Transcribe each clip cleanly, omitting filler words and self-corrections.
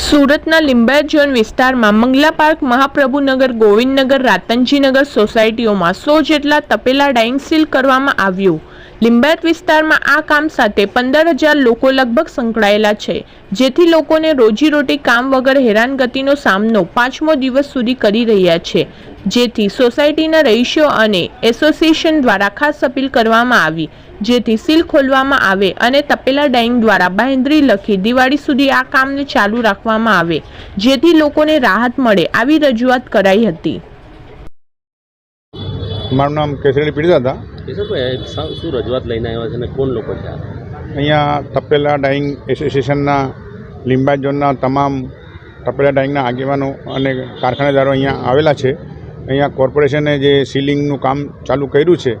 સુરતના લિંબાયત ઝોન વિસ્તારમાં મંગલા પાર્ક, મહાપ્રભુનગર, ગોવિંદનગર, રાતનજીનગર સોસાયટીઓમાં 100 જેટલા તપેલા ડાઇંગ સીલ કરવામાં આવ્યું। લિંબાયત વિસ્તારમાં આ કામ સાથે 15,000 લોકો લગભગ સંકળાયેલા છે, જેથી લોકોને રોજીરોટી કામ વગર હેરાનગતિનો સામનો 5મો દિવસ સુધી કરી રહ્યા છે, જેથી સોસાયટીના રહીશો અને એસોસિએશન દ્વારા ખાસ અપીલ કરવામાં આવી જેથી સીલ ખોલવામાં આવે અને તપેલા ડાઇંગ દ્વારા બાંહેધરી લખી દિવાળી સુધી આ કામને ચાલુ રાખવામાં આવે, જેથી લોકોને રાહત મળે આવી રજૂઆત કરાઈ હતી। મારું નામ કેસરી પીડિતા હતા। કેશવભાઈ, શું રજૂઆત લઈને આવ્યા છે અને કોણ લોકો છે? અહીંયા તપેલા ડાઇંગ એસોસિએશનના લિંબાયત ઝોનના તમામ તપેલા ડાઇંગના આગેવાનો અને કારખાનેદારો અહીંયા આવેલા છે। અહીંયા કોર્પોરેશને જે સીલિંગનું કામ ચાલુ કર્યું છે,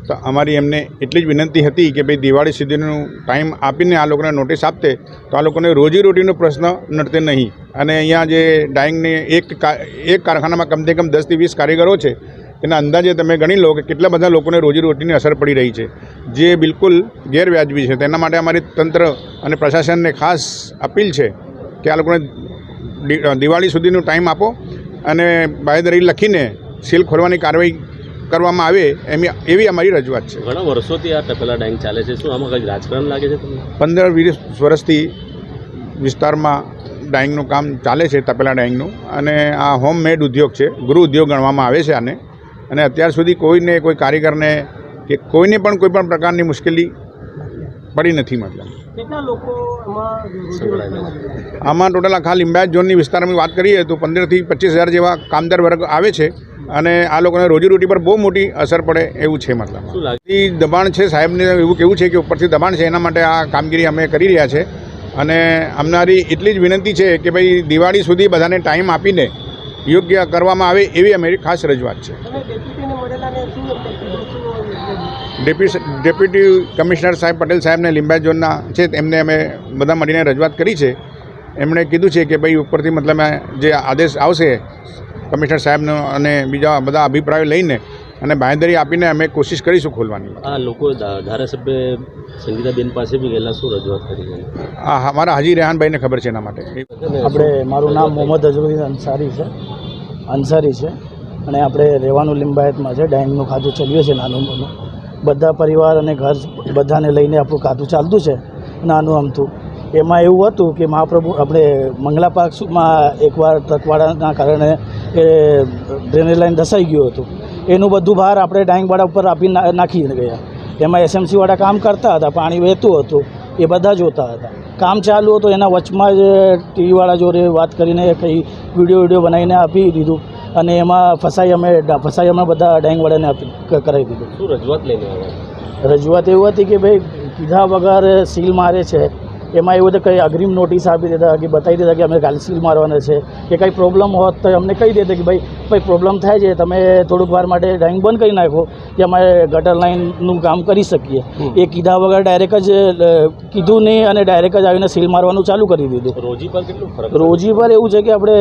તો અમારી એમને એટલી જ વિનંતી હતી કે ભાઈ દિવાળી સુધીનું ટાઈમ આપીને આ લોકોને નોટિસ આપતે તો આ લોકોને રોજીરોટીનો પ્રશ્ન નડતે નહીં। અને અહીંયા જે ડાઇંગને એક કારખાનામાં કમસે કમ 10 થી 20 કારીગરો છે, તેના અંદાજે તમે ગણી લો કે કેટલા બધા લોકોને રોજીરોટીની અસર પડી રહી છે, જે બિલકુલ ગેરવ્યાજબી છે। તેના માટે અમારી તંત્ર અને પ્રશાસનને ખાસ અપીલ છે કે આ લોકોને દિવાળી સુધીનો ટાઈમ આપો અને બાંહેધરી લખીને સીલ ખોલવાની કાર્યવાહી કરવામાં આવે એવી અમારી રજૂઆત છે। ઘણા વર્ષોથી આ તપેલા ડાઇંગ ચાલે છે, શું આમાં કંઈ રાજકારણ લાગે છે તમને? 15-20 વર્ષથી વિસ્તારમાં ડાઇંગનું કામ ચાલે છે, તપેલા ડાઇંગનું, અને આ હોમમેડ ઉદ્યોગ છે, ગૃહ ઉદ્યોગ ગણવામાં આવે છે આને। અને અત્યાર સુધી કોઈને કોઈ કારીગરને કે કોઈને પણ કોઈ પણ પ્રકારની મુશ્કેલી પડી નથી। મતલબ કેટલા લોકો આમાં ટોટલ આખા લિંબાયત ઝોનની વિસ્તારની વાત કરીએ તો 15 થી 25,000 જેવા કામદાર વર્ગ આવે છે, અને આ લોકોને રોજીરોટી પર બહુ મોટી અસર પડે એવું છે। મતલબ દબાણ છે, સાહેબને એવું કેવું છે કે ઉપરથી દબાણ છે, એના માટે આ કામગીરી અમે કરી રહ્યા છે। અને અમારી એટલી જ વિનંતી છે કે ભાઈ દિવાળી સુધી બધાને ટાઈમ આપીને યોગ્ય કરવામાં આવે એવી અમારી ખાસ રજૂઆત છે। ડેપ્યુટી કમિશનર સાહેબ પટેલ સાહેબને લિંબાયત ઝોનના છે, એમને અમે બધા મળીને રજૂઆત કરી છે। એમણે કીધું છે કે ભાઈ ઉપરથી મતલબ જે આદેશ આવશે કમિશનર સાહેબનો અને બીજા બધા અભિપ્રાયો લઈને અને બાંહેધરી આપીને અમે કોશિશ કરીશું ખોલવાની। આ લોકો ધારાસભ્ય સંગીતાબેન પાસે બી ગયેલા, શું રજૂઆત કરી છે? હા, અમારા હાજી રેહાનભાઈને ખબર છે એના માટે। આપણે મારું નામ મોહમ્મદ અઝરુદ્દીન અંસારી છે અને આપણે રહેવાનું લિંબાયતમાં છે। ડાઇંગનું ખાતું ચાલ્યું છે નાનું મોનું, બધા પરિવાર અને ઘર બધાને લઈને આપણું ખાતું ચાલતું છે નાનું અમથું। એમાં એવું હતું કે મહાપ્રભુ આપણે મંગલા પાર્કમાં એકવાર ટ્રકવાળાના કારણે એ ડ્રેનેજ લાઈન ધસાઈ ગયું હતું, એનું બધું બહાર આપણે ડાઇંગવાળા ઉપર આપી નાખી ગયા। એમાં એસએમસીવાળા કામ કરતા હતા, પાણી વહેતું હતું, એ બધા જોતા હતા। કામ ચાલુ હતું, એના વચમાં જ ટીવીવાળા જોડે વાત કરીને કંઈ વિડીયો બનાવીને આપી દીધું, અને એમાં ફસાઈ અમે બધા ડાઇંગવાળાને કરાવી દીધું। શું રજૂઆત લઈને આવ્યા? રજૂઆત એવું હતી કે ભાઈ કીધા વગર સીલ મારે છે, એમાં એવું હતું કંઈ અગ્રિમ નોટિસ આપી દેતા કે બતાવી દેતા કે અમે કાલે સીલ મારવાના છે, કે કંઈ પ્રોબ્લેમ હોત તો અમને કહી દેતા કે ભાઈ પ્રોબ્લેમ થાય છે, તમે થોડુંક વાર માટે ડાઇંગ બંધ કરી નાખો કે અમે ગટર લાઇનનું કામ કરી શકીએ। એ કીધા વગર ડાયરેક્ટ જ કીધું નહીં અને ડાયરેક્ટ જ આવીને સીલ મારવાનું ચાલુ કરી દીધું। રોજી પર કેટલું ફરક? રોજી પર એવું છે કે આપણે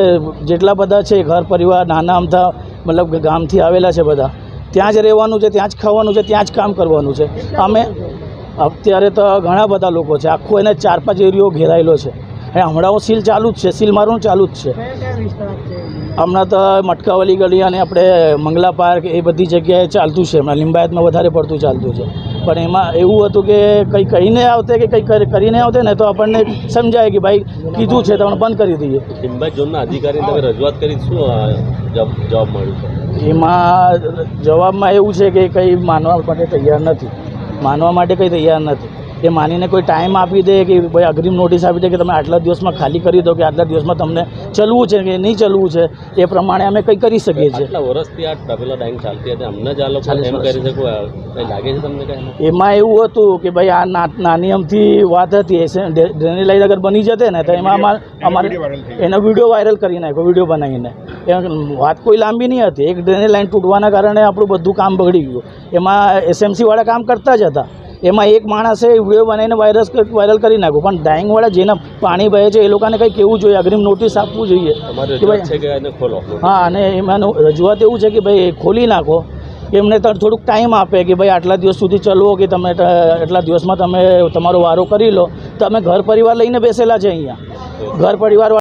જેટલા બધા છે ઘર પરિવાર નાના અમથા મતલબ કે ગામથી આવેલા છે બધા, ત્યાં જ રહેવાનું છે, ત્યાં જ ખાવાનું છે, ત્યાં જ કામ કરવાનું છે। અમે અત્યારે તો ઘણા બધા લોકો છે, આખો એને 4-5 એરિયો ઘેરાયેલો છે, અને હમણાં સીલ ચાલુ જ છે, સીલ મારવાનું ચાલુ જ છે। હમણાં તો મટકાવાલી ગલી અને આપણે મંગલા પાર્ક એ બધી જગ્યાએ ચાલતું છે, હમણાં લિંબાયતમાં વધારે પડતું ચાલતું છે। પણ એમાં એવું હતું કે કંઈ કહીને આવતે કે કંઈ કરીને આવતે ને તો આપણને સમજાય કે ભાઈ કીધું છે તો બંધ કરી દઈએ। લિંબાયત ઝોનના અધિકારીને તમે રજૂઆત કરી, શું જવાબ મળ્યો છે? એમાં જવાબમાં એવું છે કે કંઈ માનવા માટે તૈયાર નથી, માનવા માટે કંઈ તૈયાર નથી। એ માનીને કોઈ ટાઈમ આપી દે કે ભાઈ અગ્રિમ નોટિસ આપી દે કે તમે આટલા દિવસમાં ખાલી કરી દો, કે આટલા દિવસમાં તમને ચલવું છે કે નહીં ચલવું છે, એ પ્રમાણે અમે કંઈ કરી શકીએ છીએ। આટલા વર્ષથી આ તપેલા ડાઇંગ ચાલતી હતી, અમને જ આ લોકો એમ કરી શકો, કંઈ લાગે છે તમને કંઈ? એમાં એવું હતું કે ભાઈ આ નાની અમથી વાત હતી, ડ્રેનેજ લાઈન અગર બની જતે ને તો એમાં અમારે એનો વિડીયો વાયરલ કરી નાખ્યો, વિડીયો બનાવીને। વાત કોઈ લાંબી નહીં હતી, એક ડ્રેનેજ લાઈન તૂટવાના કારણે આપણું બધું કામ બગડી ગયું। એમાં એસએમસીવાળા કામ કરતા જ હતા, એમાં એક માણસે વિડીયો બનાવીને વાયરલ કરી નાખ્યો, પણ ડાઇંગવાળા જેના પાણી વહે છે એ લોકોને કંઈ કહેવું જોઈએ, અગ્રિમ નોટિસ આપવું જોઈએ કે ભાઈ હા। અને એમાં રજૂઆત એવું છે કે ભાઈ ખોલી નાખો, એમને થોડુંક ટાઈમ આપે કે ભાઈ આટલા દિવસ સુધી ચલવો, કે તમે એટલા દિવસમાં તમે તમારો વારો કરી લો। તો અમે ઘર પરિવાર લઈને બેસેલા છે અહીંયા, ઘર પરિવાર